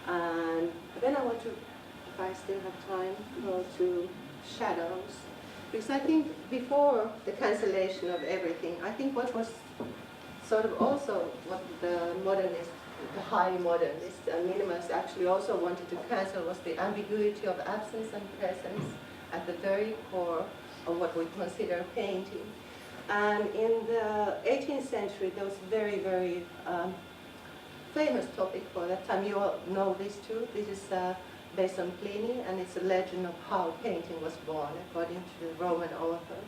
And then I want to, if I still have time, go to shadows. Because I think before the cancellation of everything, I think what was sort of also what the modernists, the high modernists and minimalists actually also wanted to cancel was the ambiguity of absence and presence at the very core of what we consider painting. And in the 18th century, there was a very, very famous topic for that time. You all know this too. This is based on Pliny, and it's a legend of how painting was born, according to the Roman author.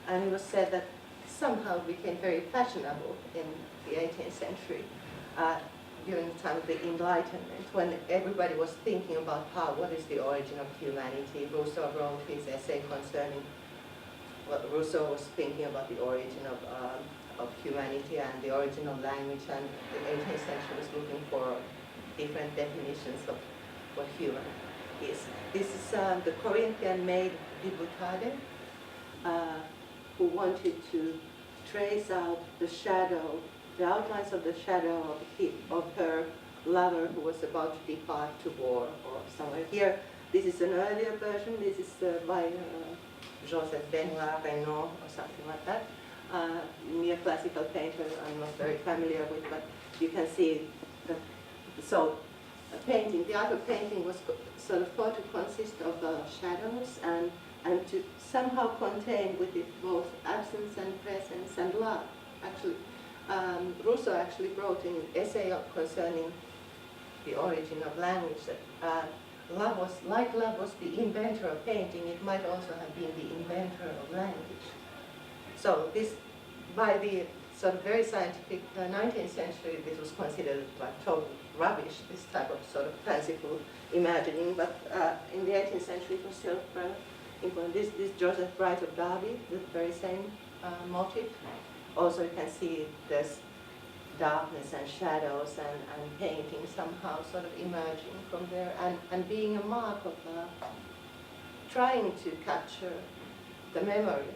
And it was said that somehow became very fashionable in the 18th century during the time of the Enlightenment, when everybody was thinking about what is the origin of humanity. Rousseau wrote his essay concerning, well, Rousseau was thinking about the origin of humanity and the origin of language, and the 18th century was looking for different definitions of what human is. This is the Corinthian maid de Bouthade, who wanted to trace out the shadow, the outlines of the shadow of her lover who was about to depart to war or somewhere. Here, this is an earlier version. This is by Joseph Benoit Reynaud or something like that. Neoclassical painter I'm not very familiar with, but you can see that. So, painting, the art of painting was sort of thought to consist of shadows and to somehow contain with it both absence and presence and love. Actually, Rousseau actually wrote an essay concerning the origin of language that love was the inventor of painting, it might also have been the inventor of language. So this, by the sort of very scientific 19th century, this was considered like total rubbish, this type of sort of fanciful imagining, but in the 18th century it was still rather important. This Joseph Bright of Derby, the very same motif. Also you can see there's darkness and shadows and painting somehow sort of emerging from there and being a mark of trying to capture the memory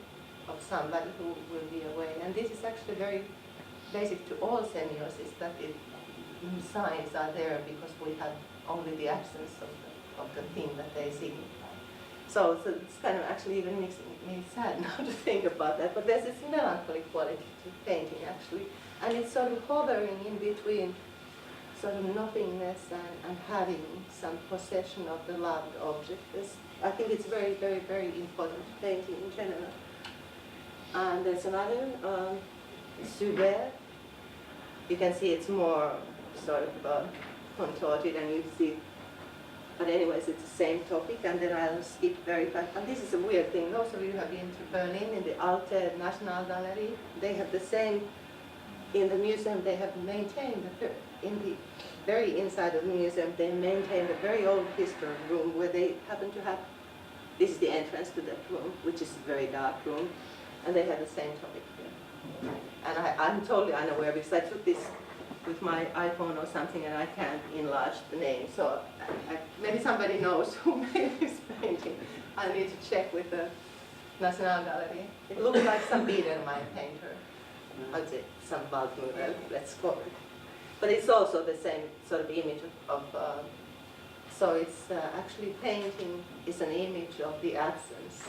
of somebody who will be away. And this is actually very basic to all semioses, that signs are there because we have only the absence of the thing that they signify. So it's kind of actually even makes me sad now to think about that, but there's this melancholy quality to painting actually, and it's sort of hovering in between sort of nothingness and having some possession of the loved object. I think it's very, very, very important to painting in general. And there's another, Subert. You can see it's more sort of contorted, and you see, but anyways, it's the same topic, and then I'll skip very fast. And this is a weird thing. Those of you who have been to Berlin in the Alte Nationalgalerie, they have the same, in the museum they have maintained, in the very inside of the museum, they maintained a very old history room where they happen to have, this is the entrance to that room, which is a very dark room, and they have the same topic here. And I'm totally unaware because I took this with my iPhone or something and I can't enlarge the name. So maybe somebody knows who made this painting. I need to check with the Nationalgalerie. It looks like some Biedermeier painter. I'd say some Waldmural, let's call it. But it's also the same sort of image of so it's actually painting is an image of the absence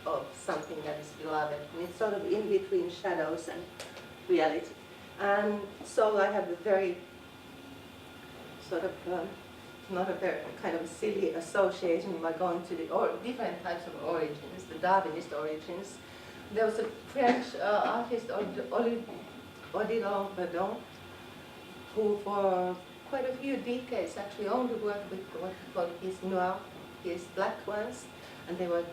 of something that is beloved. And it's sort of in between shadows and reality. And so I have a very sort of, not a very kind of silly association by going to the different types of origins, the Darwinist origins. There was a French artist, Odilon Redon, who for quite a few decades actually only worked with what he called his noir, his black ones, and they were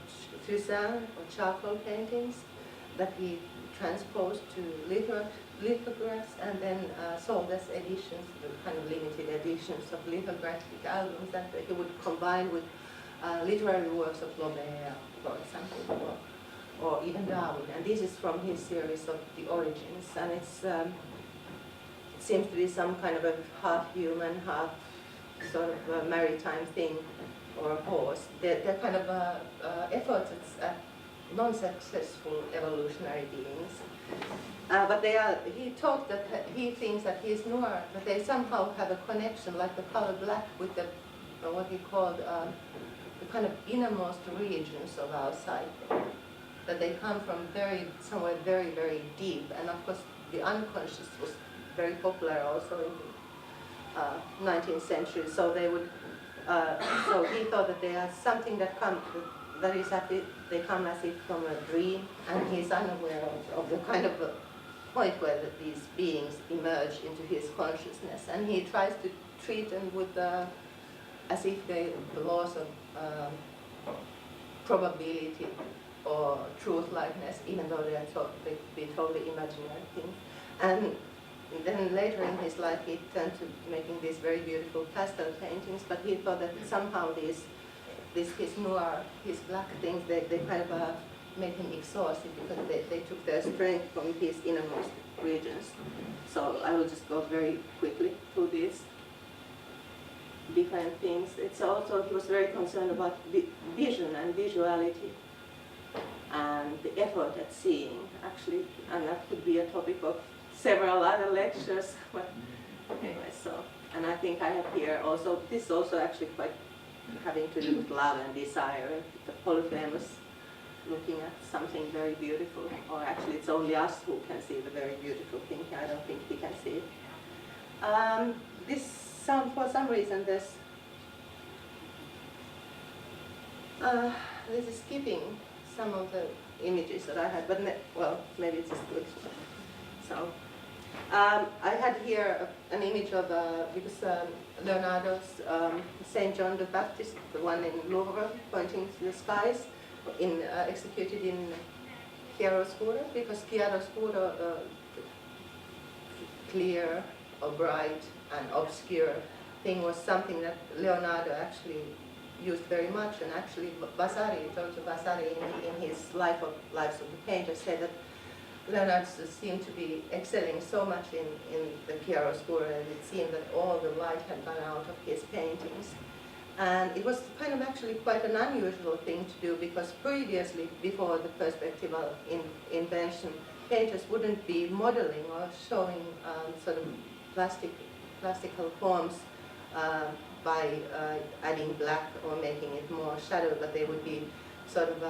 fusain or charcoal paintings that he transposed to lithographs and then sold as editions, kind of limited editions of lithographic albums that he would combine with literary works of Flaubert, for example, or even Darwin. And this is from his series of The Origins, and it's, it seems to be some kind of a half human, half sort of maritime thing, or a horse. They're kind of efforts at non-successful evolutionary beings. But he talked that he thinks that he is noir, that they somehow have a connection, like the color black, with the what he called the kind of innermost regions of our psyche. That they come from somewhere very, very deep, and of course the unconscious was very popular also in the 19th century. So they would, so he thought that they are something that that is they come as if from a dream, and he's unaware of the kind of point where these beings emerge into his consciousness, and he tries to treat them with as if the laws of probability or truth-likeness, even though they are be totally imaginary things. And then later in his life he turned to making these very beautiful pastel paintings, but he thought that somehow his noir, his black things, they kind of made him exhausted because they took their strength from his innermost regions. So I will just go very quickly through these different things. It's also, he was very concerned about vision and visuality and the effort at seeing, actually, and that could be a topic of several other lectures. But anyway, so, and I think I have here also, this is also actually quite having to do with love and desire, the Polyphemus looking at something very beautiful, or actually it's only us who can see the very beautiful thing. I don't think he can see it. For some reason, this is skipping some of the images that I had, but well, maybe it's just good. So I had here an image of because Leonardo's Saint John the Baptist, the one in Louvre, pointing to the skies, executed in chiaroscuro, because chiaroscuro, clear or bright and obscure thing, was something that Leonardo actually used very much, and actually Giorgio Vasari in his Lives of the Painters said that Leonardo seemed to be excelling so much in the chiaroscuro, and it seemed that all the light had gone out of his paintings. And it was kind of actually quite an unusual thing to do, because previously, before the perspectival invention, painters wouldn't be modeling or showing sort of plastical forms by adding black or making it more shadow, but they would be sort of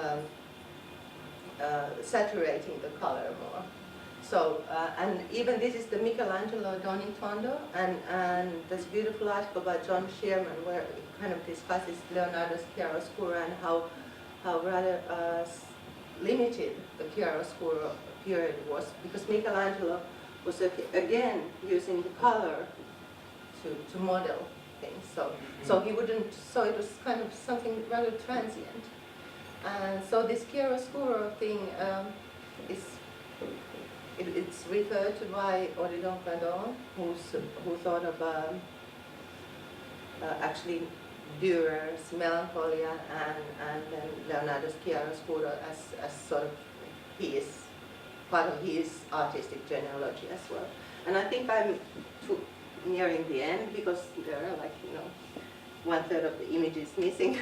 saturating the color more. So, and even this is the Michelangelo Don in Tondo, and this beautiful article by John Shearman, where it kind of discusses Leonardo's chiaroscuro and how rather limited the chiaroscuro period was, because Michelangelo was again using the color to model things. So he wouldn't. So it was kind of something rather transient. And so this chiaroscuro thing it's referred to by Odilon Pradon, who thought of actually Dürer's Melancholia and then Leonardo's chiaroscuro as sort of part of his artistic genealogy as well. And I think I'm nearing the end, because there are, like, 1/3 of the images missing.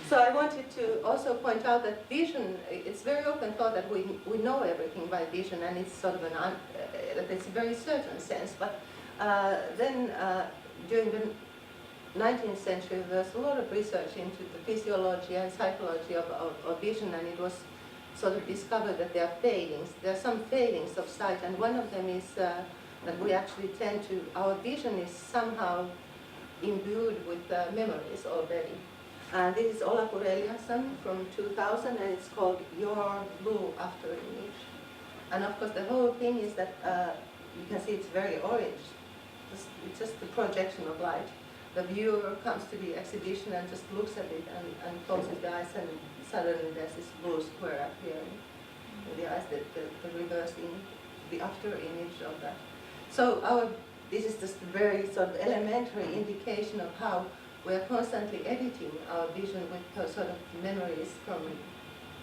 So I wanted to also point out that vision, it's very often thought that we know everything by vision, and it's sort of it's a very certain sense. But then during the 19th century, there's a lot of research into the physiology and psychology of vision, and it was sort of discovered that there are failings. There are some failings of sight, and one of them is that we actually tend to, our vision is somehow imbued with memories already. And this is Olafur Eliasson from 2000, and it's called Your Blue After Image. And of course the whole thing is that you can see it's very orange. It's just the projection of light. The viewer comes to the exhibition and just looks at it and closes the eyes, and suddenly there's this blue square appearing in the eyes, the reversing, the after image of that. So this is just a very sort of elementary indication of how we are constantly editing our vision with sort of memories from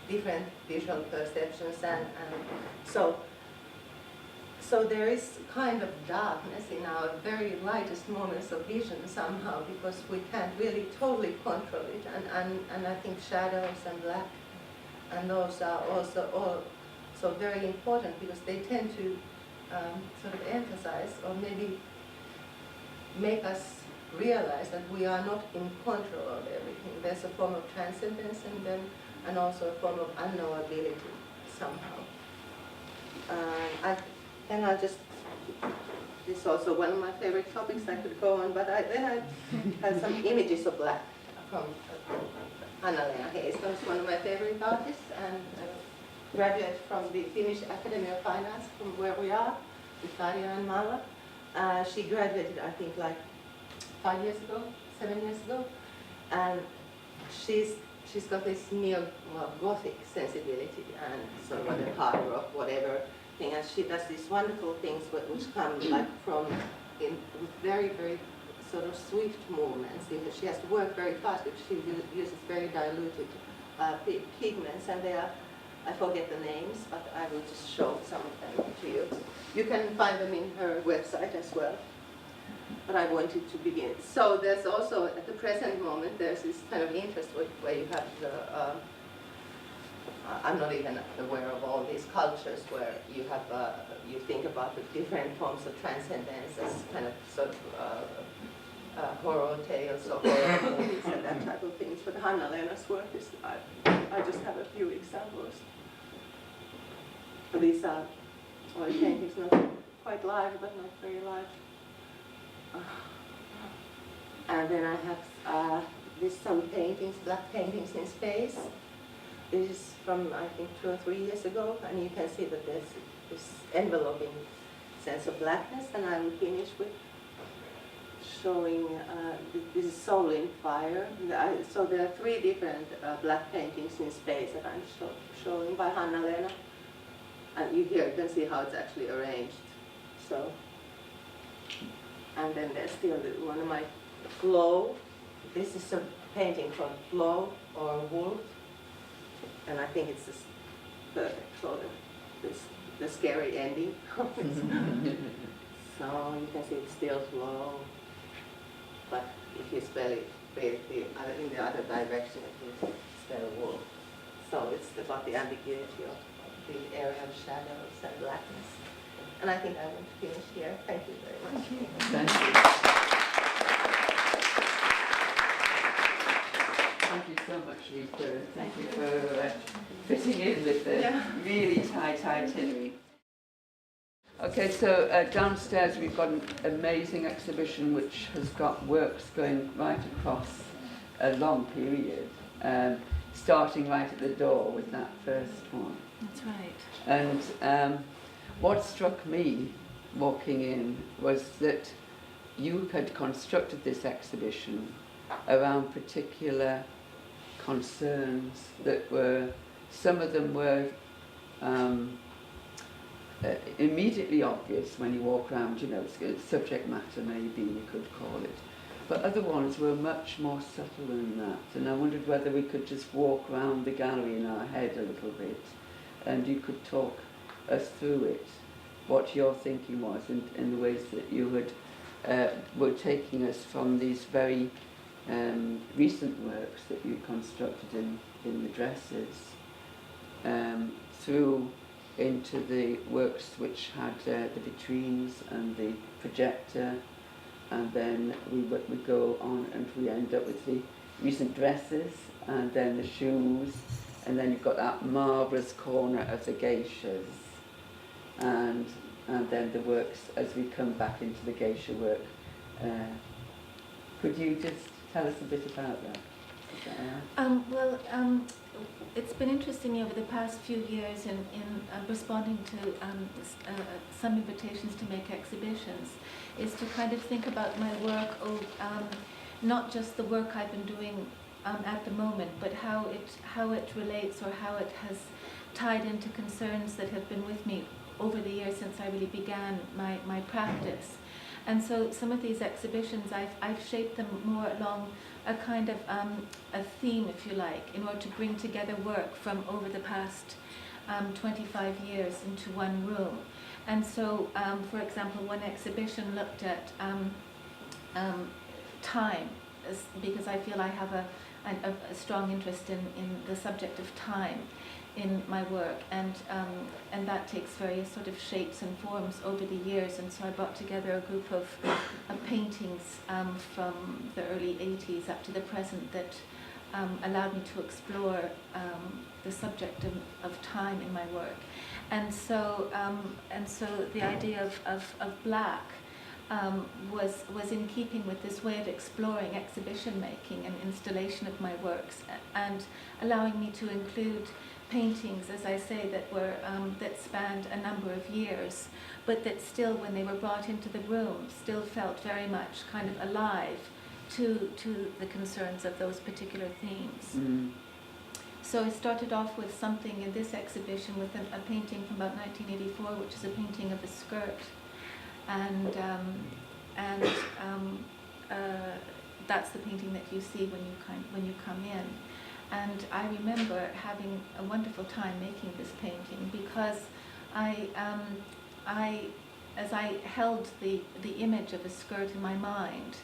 different visual perceptions, and so there is kind of darkness in our very lightest moments of vision somehow, because we can't really totally control it, and I think shadows and black And those are also very important because they tend to sort of emphasize or maybe make us realize that we are not in control of everything. There's a form of transcendence in them and also a form of unknowability somehow. And I just, this is also one of my favorite topics. I could go on, but then I had some images of black from Anna-Lena Hayes. That's one of my favorite artists, and graduate from the Finnish Academy of Fine Arts, from where we are, with Tarja and Malla. She graduated, I think, like 7 years ago, and she's got this neo-Gothic sensibility and sort of a hard rock, whatever thing, and she does these wonderful things which come like from with very, very sort of swift movements. She has to work very fast, but she uses very diluted pigments, and they are, I forget the names, but I will just show some of them to you. You can find them in her website as well. But I wanted to begin. So there's also, at the present moment, there's this kind of interest where you have the, I'm not even aware of all these cultures where you have, you think about the different forms of transcendence as kind of sort of horror tales or horror movies and that type of things. But Hanna-Lena's work is, I just have a few examples. These are oil paintings, not quite live, but not very live. And then I have some paintings, black paintings in space. This is from, I think, 2 or 3 years ago, and you can see that there's this enveloping sense of blackness, and I will finish with showing, this is Soul in Fire. So there are 3 different black paintings in space that I'm showing by Hanna-Lena. And you can see how it's actually arranged. So. And then there's still one of my Flow. This is a painting called Flow or Wolf. And I think it's perfect for the scary ending. So you can see it's still Flow. But if you spell it in the other direction, it will spell Wolf. So it's about the ambiguity of the area of shadows and blackness. And I think I want to finish here. Thank you very much. Thank you. Thank you so much, Rita. Thank you for fitting in with the really tight itinerary. Okay, so downstairs we've got an amazing exhibition which has got works going right across a long period, starting right at the door with that first one. That's right. And what struck me walking in was that you had constructed this exhibition around particular concerns that were, some of them were immediately obvious when you walk around, you know, subject matter maybe you could call it. But other ones were much more subtle than that. And I wondered whether we could just walk around the gallery in our head a little bit and you could talk us through it, what your thinking was in the ways that you were taking us from these very recent works that you constructed in the dresses through into the works which had the vitrines and the projector, and then we go on and we end up with the recent dresses and then the shoes, and then you've got that marvellous corner of the geishas, and then the works as we come back into the geisha work. Could you just tell us a bit about that? It's been interesting over the past few years in responding to some invitations to make exhibitions, is to kind of think about my work, not just the work I've been doing at the moment, but how it relates or how it has tied into concerns that have been with me over the years since I really began my practice. And so some of these exhibitions, I've shaped them more along a kind of a theme, if you like, in order to bring together work from over the past 25 years into one room. And so, for example, one exhibition looked at time, because I feel I have a strong interest in the subject of time in my work, and that takes various sort of shapes and forms over the years. And so I brought together a group of paintings from the early 80s up to the present that allowed me to explore the subject of time in my work. And so the idea of black was in keeping with this way of exploring exhibition making and installation of my works, and allowing me to include paintings, as I say, that were that spanned a number of years, but that still, when they were brought into the room, still felt very much kind of alive to the concerns of those particular themes. Mm. So I started off with something in this exhibition with a painting from about 1984, which is a painting of a skirt, and that's the painting that you see when you come in. And I remember having a wonderful time making this painting, because as I held the image of a skirt in my mind,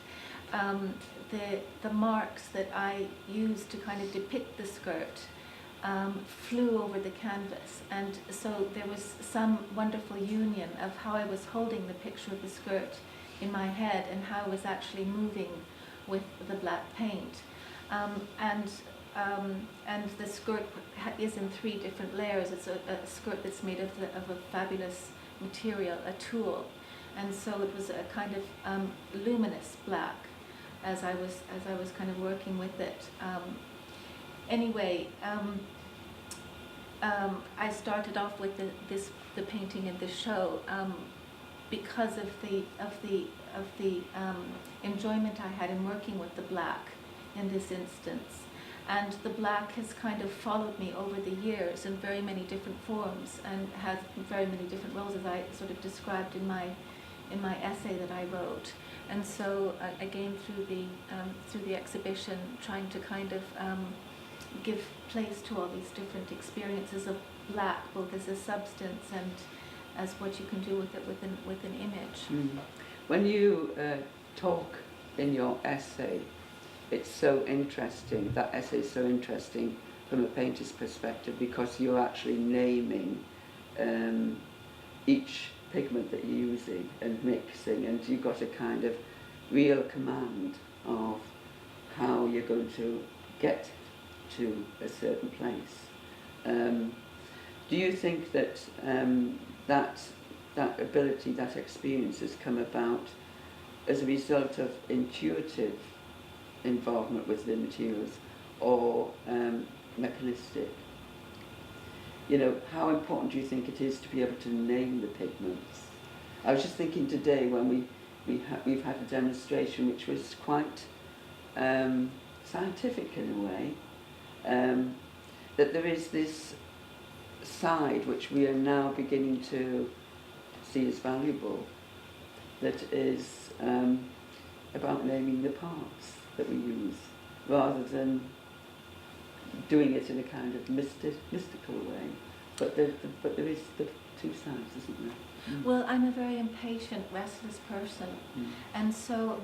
the marks that I used to kind of depict the skirt flew over the canvas, and so there was some wonderful union of how I was holding the picture of the skirt in my head and how I was actually moving with the black paint. And the skirt is in 3 different layers. It's a skirt that's made of a fabulous material, a tulle, and so it was a kind of luminous black as I was kind of working with it. Anyway, I started off with the painting in the show because of the enjoyment I had in working with the black in this instance. And the black has kind of followed me over the years in very many different forms, and has very many different roles, as I sort of described in my essay that I wrote. And so again, through the exhibition, trying to kind of give place to all these different experiences of black, both as a substance and as what you can do with it with an image. Mm. When you talk in your essay, it's so interesting, that essay is so interesting from a painter's perspective, because you're actually naming each pigment that you're using and mixing, and you've got a kind of real command of how you're going to get to a certain place. Do you think that that ability, that experience has come about as a result of intuitive involvement with the materials, or mechanistic? You know, how important do you think it is to be able to name the pigments? I was just thinking today when we've had a demonstration which was quite scientific in a way, that there is this side which we are now beginning to see as valuable, that is about naming the parts that we use, rather than doing it in a kind of mystical way. But there is the 2 sides, isn't there? Mm. Well, I'm a very impatient, restless person, and so